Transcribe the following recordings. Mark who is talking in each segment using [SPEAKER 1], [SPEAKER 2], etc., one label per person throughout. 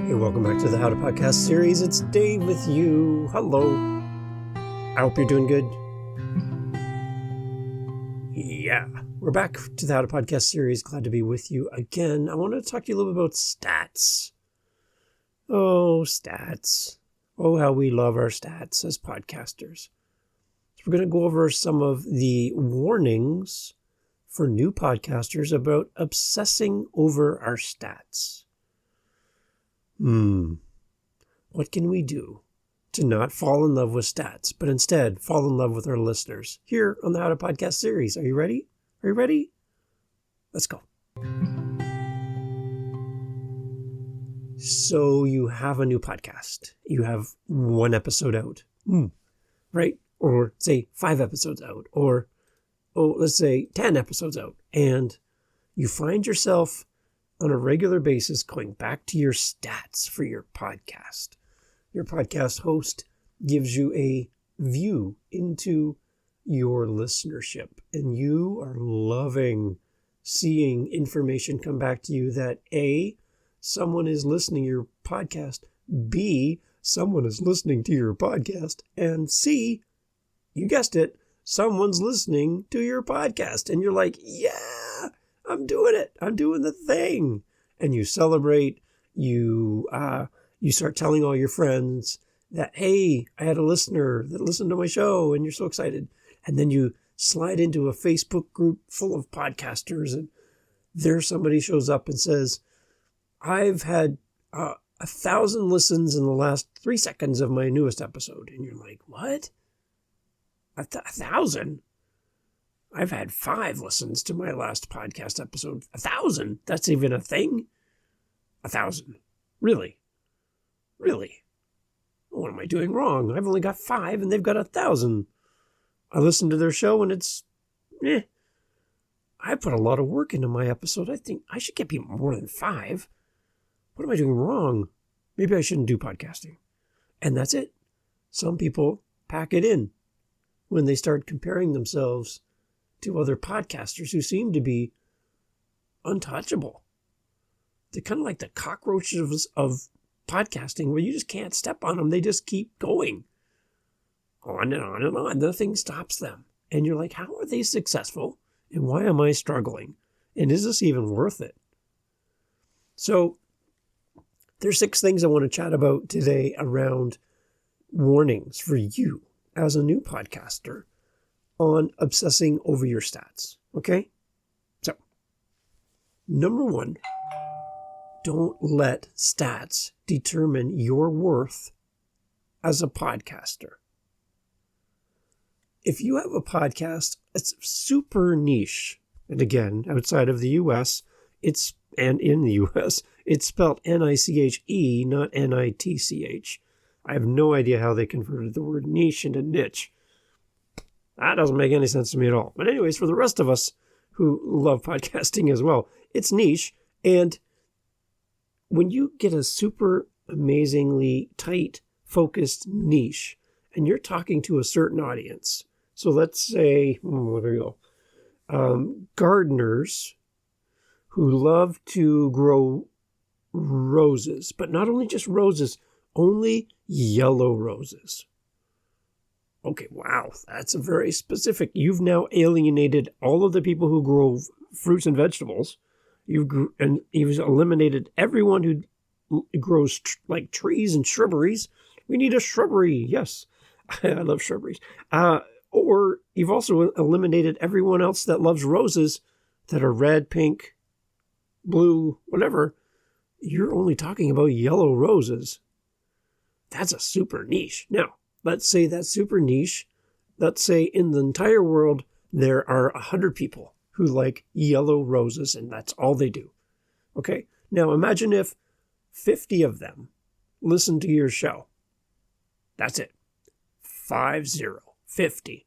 [SPEAKER 1] Hey, welcome back to the How to Podcast series. It's Dave with you. Hello. I hope you're doing good. Yeah, we're back to the How to Podcast series. Glad to be with you again. I want to talk to you a little bit about stats. Oh, stats. Oh, how we love our stats as podcasters. So we're going to go over some of the warnings for new podcasters about obsessing over our stats. What can we do to not fall in love with stats, but instead fall in love with our listeners here on the How to Podcast series? Are you ready? Are you ready? Let's go. So you have a new podcast. You have one episode out, right? Or say 5 episodes out, or let's say 10 episodes out. And you find yourself on a regular basis going back to your stats for your podcast. Your podcast host gives you a view into your listenership, and you are loving seeing information come back to you that A, someone is listening to your podcast, B, someone is listening to your podcast, and C, you guessed it, someone's listening to your podcast. And you're like, yeah, I'm doing it. I'm doing the thing. And you celebrate. You start telling all your friends that, hey, I had a listener that listened to my show, and you're so excited. And then you slide into a Facebook group full of podcasters, and there somebody shows up and says, I've had 1,000 listens in the last 3 seconds of my newest episode. And you're like, what? 1,000? I've had 5 listens to my last podcast episode. 1,000? That's even a thing? 1,000? Really? Really? What am I doing wrong? I've only got 5 and they've got 1,000. I listened to their show and it's, I put a lot of work into my episode. I think I should get people more than 5. What am I doing wrong? Maybe I shouldn't do podcasting. And that's it. Some people pack it in when they start comparing themselves to other podcasters who seem to be untouchable. They're kind of like the cockroaches of podcasting, where you just can't step on them. They just keep going on and on and on. Nothing stops them. And you're like, how are they successful? And why am I struggling? And is this even worth it? So there's 6 things I want to chat about today around warnings for you as a new podcaster on obsessing over your stats. Okay? So, number 1, don't let stats determine your worth as a podcaster. If you have a podcast, it's super niche. And again, outside of the US, and in the US, it's spelled N-I-C-H-E, not N-I-T-C-H. I have no idea how they converted the word niche into niche. That doesn't make any sense to me at all. But anyways, for the rest of us who love podcasting as well, it's niche. And when you get a super amazingly tight, focused niche, and you're talking to a certain audience, so let's say, there you go, gardeners who love to grow roses, but not only just roses, only yellow roses. Okay, wow, that's a very specific. You've now alienated all of the people who grow fruits and vegetables. You've eliminated everyone who grows like trees and shrubberies. We need a shrubbery. Yes, I love shrubberies. Or you've also eliminated everyone else that loves roses that are red, pink, blue, whatever. You're only talking about yellow roses. That's a super niche. Now, let's say that's super niche. Let's say in the entire world, there are 100 people who like yellow roses, and that's all they do. Okay? Now, imagine if 50 of them listen to your show. That's it. 50.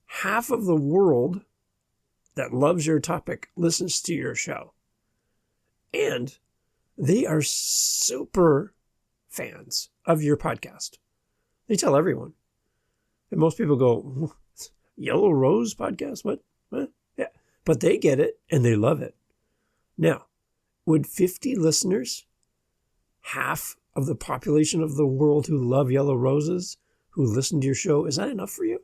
[SPEAKER 1] Half of the world that loves your topic listens to your show. And they are super fans of your podcast. They tell everyone. And most people go, Yellow Rose podcast? What? Yeah. But they get it and they love it. Now, would 50 listeners half of the population of the world who love yellow roses, who listen to your show, is that enough for you?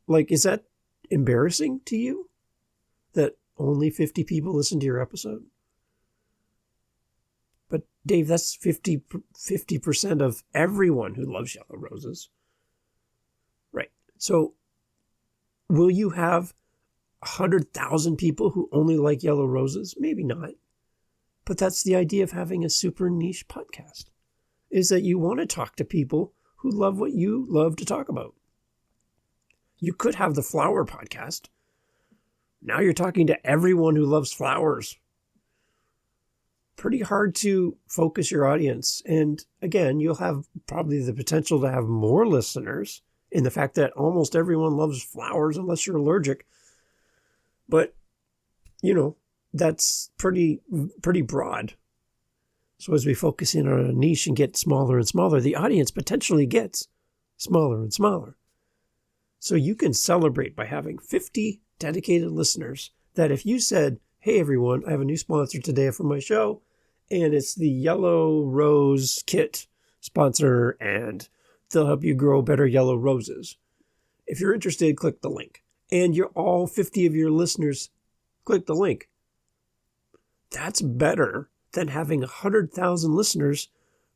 [SPEAKER 1] Like, is that embarrassing to you that only 50 people listen to your episode? But Dave, that's 50% of everyone who loves yellow roses. Right. So will you have 100,000 people who only like yellow roses? Maybe not. But that's the idea of having a super niche podcast, is that you want to talk to people who love what you love to talk about. You could have the flower podcast. Now you're talking to everyone who loves flowers. Pretty hard to focus your audience. And again, you'll have probably the potential to have more listeners in the fact that almost everyone loves flowers unless you're allergic. But, that's pretty broad. So as we focus in on a niche and get smaller and smaller, the audience potentially gets smaller and smaller. So you can celebrate by having 50 dedicated listeners that if you said, hey, everyone, I have a new sponsor today for my show, and it's the Yellow Rose Kit sponsor, and they'll help you grow better yellow roses. If you're interested, click the link. And all 50 of your listeners click the link. That's better than having 100,000 listeners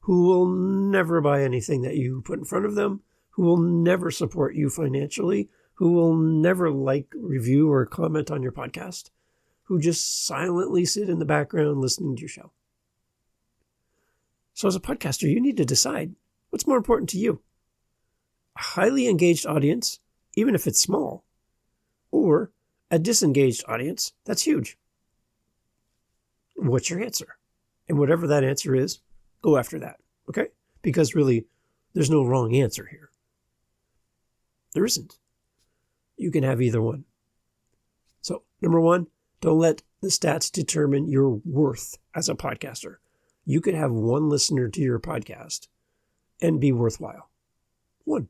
[SPEAKER 1] who will never buy anything that you put in front of them, who will never support you financially, who will never like, review, or comment on your podcast, who just silently sit in the background listening to your show. So as a podcaster, you need to decide what's more important to you. A highly engaged audience, even if it's small, or a disengaged audience that's huge. What's your answer? And whatever that answer is, go after that, okay? Because really, there's no wrong answer here. There isn't. You can have either one. So, number one, don't let the stats determine your worth as a podcaster. You could have one listener to your podcast and be worthwhile. One.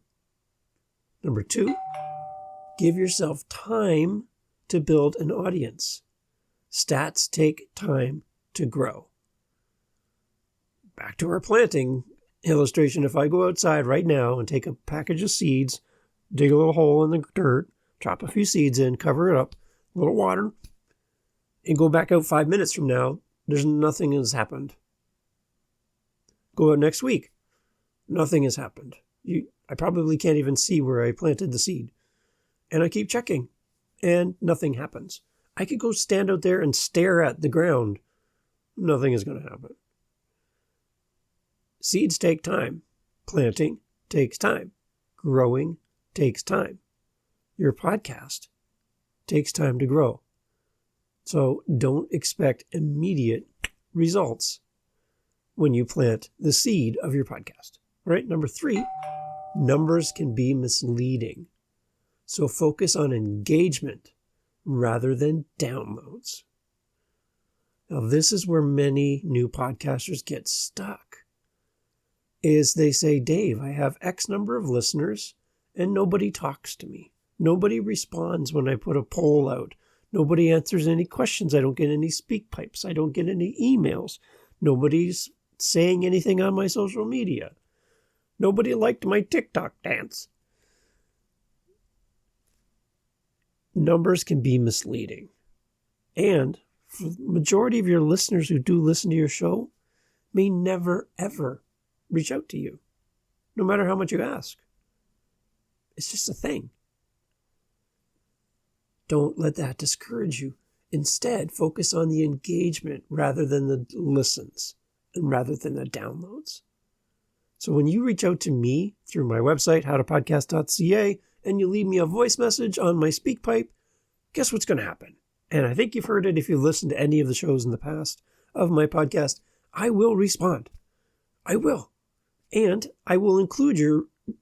[SPEAKER 1] Number two, give yourself time to build an audience. Stats take time to grow. Back to our planting illustration. If I go outside right now and take a package of seeds, dig a little hole in the dirt, drop a few seeds in, cover it up, a little water, and go back out 5 minutes from now, there's nothing has happened. Go out next week, nothing has happened. I probably can't even see where I planted the seed. And I keep checking, and nothing happens. I could go stand out there and stare at the ground. Nothing is going to happen. Seeds take time. Planting takes time. Growing takes time. Your podcast takes time to grow. So don't expect immediate results when you plant the seed of your podcast. All right, number three, numbers can be misleading. So focus on engagement rather than downloads. Now, this is where many new podcasters get stuck. Is they say, Dave, I have X number of listeners and nobody talks to me. Nobody responds when I put a poll out. Nobody answers any questions. I don't get any speak pipes. I don't get any emails. Nobody's saying anything on my social media. Nobody liked my TikTok dance. Numbers can be misleading. And for the majority of your listeners who do listen to your show may never, ever reach out to you, no matter how much you ask. It's just a thing. Don't let that discourage you. Instead, focus on the engagement rather than the listens and rather than the downloads. So when you reach out to me through my website, howtopodcast.ca, and you leave me a voice message on my SpeakPipe, guess what's going to happen? And I think you've heard it if you've listened to any of the shows in the past of my podcast. I will respond. I will. And I will include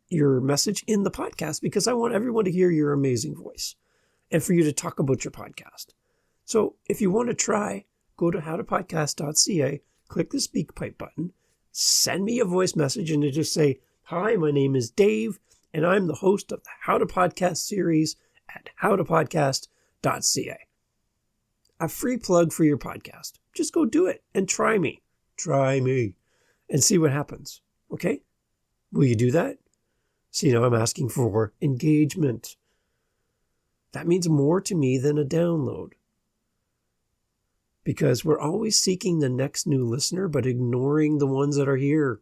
[SPEAKER 1] your message in the podcast because I want everyone to hear your amazing voice and for you to talk about your podcast. So if you want to try, go to howtopodcast.ca, click the SpeakPipe button, send me a voice message and just say, hi, my name is Dave, and I'm the host of the How to Podcast series at howtopodcast.ca. A free plug for your podcast. Just go do it and try me. Try me and see what happens. Okay? Will you do that? See, now I'm asking for engagement. That means more to me than a download. Because we're always seeking the next new listener, but ignoring the ones that are here.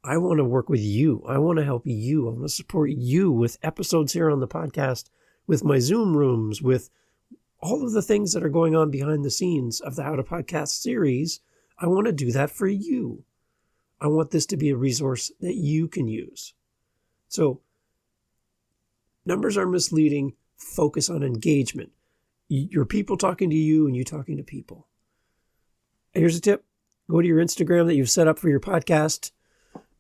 [SPEAKER 1] I want to work with you. I want to help you. I want to support you with episodes here on the podcast, with my Zoom rooms, with all of the things that are going on behind the scenes of the How to Podcast series. I want to do that for you. I want this to be a resource that you can use. So, numbers are misleading. Focus on engagement. Your people talking to you and you talking to people. Here's a tip. Go to your Instagram that you've set up for your podcast.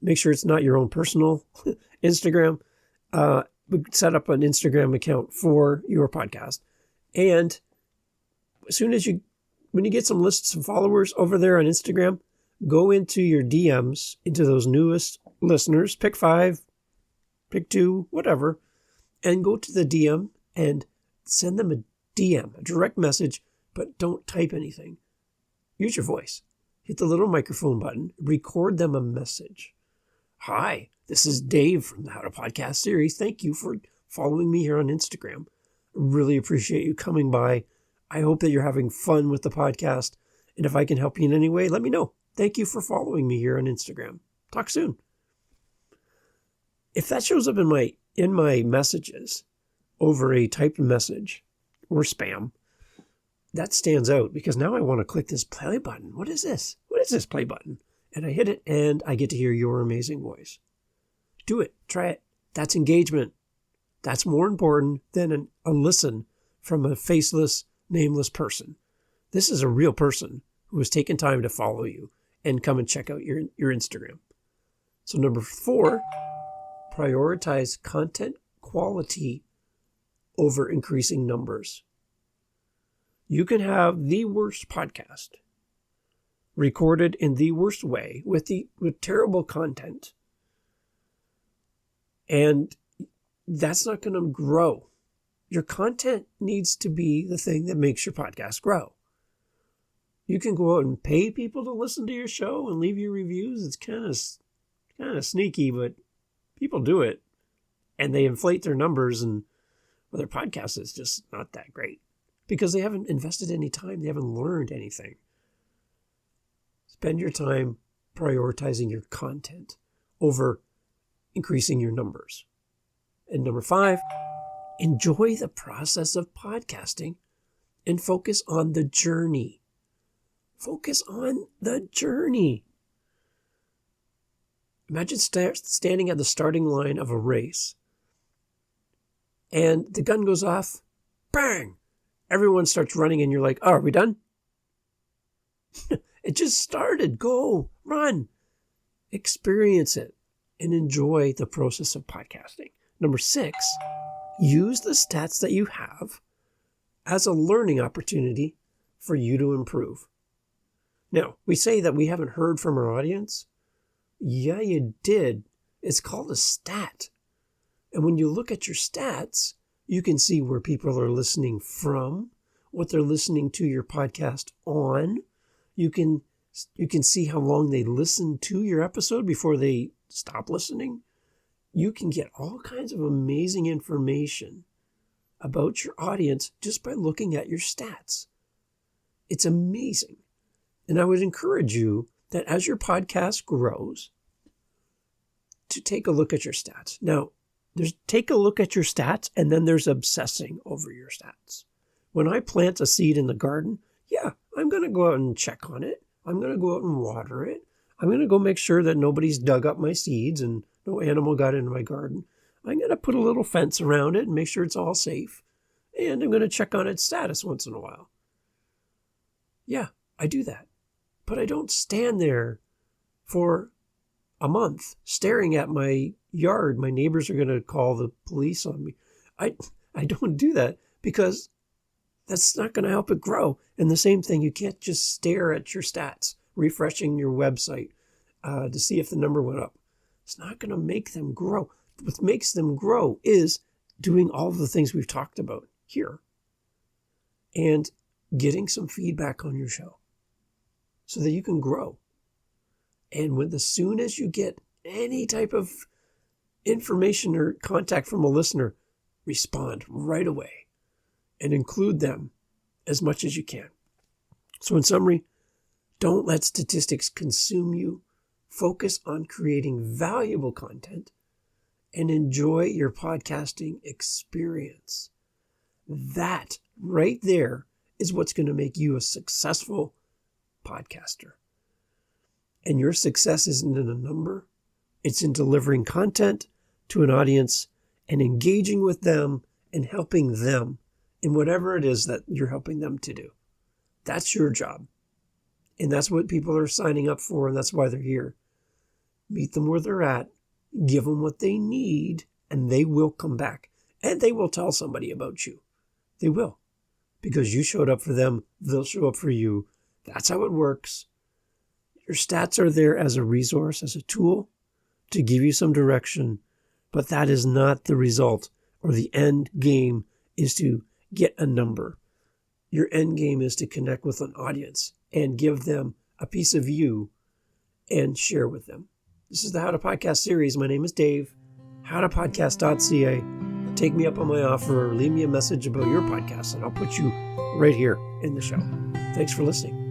[SPEAKER 1] Make sure it's not your own personal Instagram. Set up an Instagram account for your podcast. And as soon as when you get some lists of followers over there on Instagram, go into your DMs, into those newest listeners, pick 5, pick 2, whatever, and go to the DM and send them a DM, a direct message, but don't type anything. Use your voice. Hit the little microphone button, record them a message. Hi, this is Dave from the How to Podcast series. Thank you for following me here on Instagram. Really appreciate you coming by. I hope that you're having fun with the podcast. And if I can help you in any way, let me know. Thank you for following me here on Instagram. Talk soon. If that shows up in my messages over a typed message or spam, that stands out because now I want to click this play button. What is this? What is this play button? And I hit it and I get to hear your amazing voice. Do it. Try it. That's engagement. That's more important than a listen from a faceless, nameless person. This is a real person who has taken time to follow you and come and check out your Instagram. So number 4, prioritize content quality over increasing numbers. You can have the worst podcast recorded in the worst way with terrible content. And that's not going to grow. Your content needs to be the thing that makes your podcast grow. You can go out and pay people to listen to your show and leave you reviews. It's kind of sneaky, but people do it. And they inflate their numbers, and their podcast is just not that great because they haven't invested any time. They haven't learned anything. Spend your time prioritizing your content over increasing your numbers. And number 5, enjoy the process of podcasting and focus on the journey. Focus on the journey. Imagine standing at the starting line of a race and the gun goes off, bang! Everyone starts running and you're like, oh, are we done? It just started. Go, run, experience it, and enjoy the process of podcasting. Number 6, use the stats that you have as a learning opportunity for you to improve. Now, we say that we haven't heard from our audience. Yeah, you did. It's called a stat. And when you look at your stats, you can see where people are listening from, what they're listening to your podcast on. You can see how long they listened to your episode before they stop listening. You can get all kinds of amazing information about your audience just by looking at your stats. It's amazing. And I would encourage you that as your podcast grows, to take a look at your stats. Now, there's take a look at your stats, and then there's obsessing over your stats. When I plant a seed in the garden, yeah, I'm going to go out and check on it. I'm going to go out and water it. I'm going to go make sure that nobody's dug up my seeds and no animal got into my garden. I'm going to put a little fence around it and make sure it's all safe. And I'm going to check on its status once in a while. Yeah, I do that. But I don't stand there for a month staring at my yard. My neighbors are going to call the police on me. I don't do that because that's not going to help it grow. And the same thing, you can't just stare at your stats, refreshing your website to see if the number went up. It's not going to make them grow. What makes them grow is doing all of the things we've talked about here and getting some feedback on your show. so that you can grow. And as soon as you get any type of information or contact from a listener, respond right away and include them as much as you can. So in summary, don't let statistics consume you. Focus on creating valuable content and enjoy your podcasting experience. That right there is what's going to make you a successful podcaster. And your success isn't in a number. It's in delivering content to an audience and engaging with them and helping them in whatever it is that you're helping them to do. That's your job. And that's what people are signing up for, and that's why they're here. Meet them where they're at, give them what they need, and they will come back. And they will tell somebody about you. They will. Because you showed up for them, they'll show up for you. That's how it works. Your stats are there as a resource, as a tool to give you some direction, but that is not the result, or the end game is to get a number. Your end game is to connect with an audience and give them a piece of you and share with them. This is the How to Podcast series. My name is Dave, howtopodcast.ca. Take me up on my offer or leave me a message about your podcast, and I'll put you right here in the show. Thanks for listening.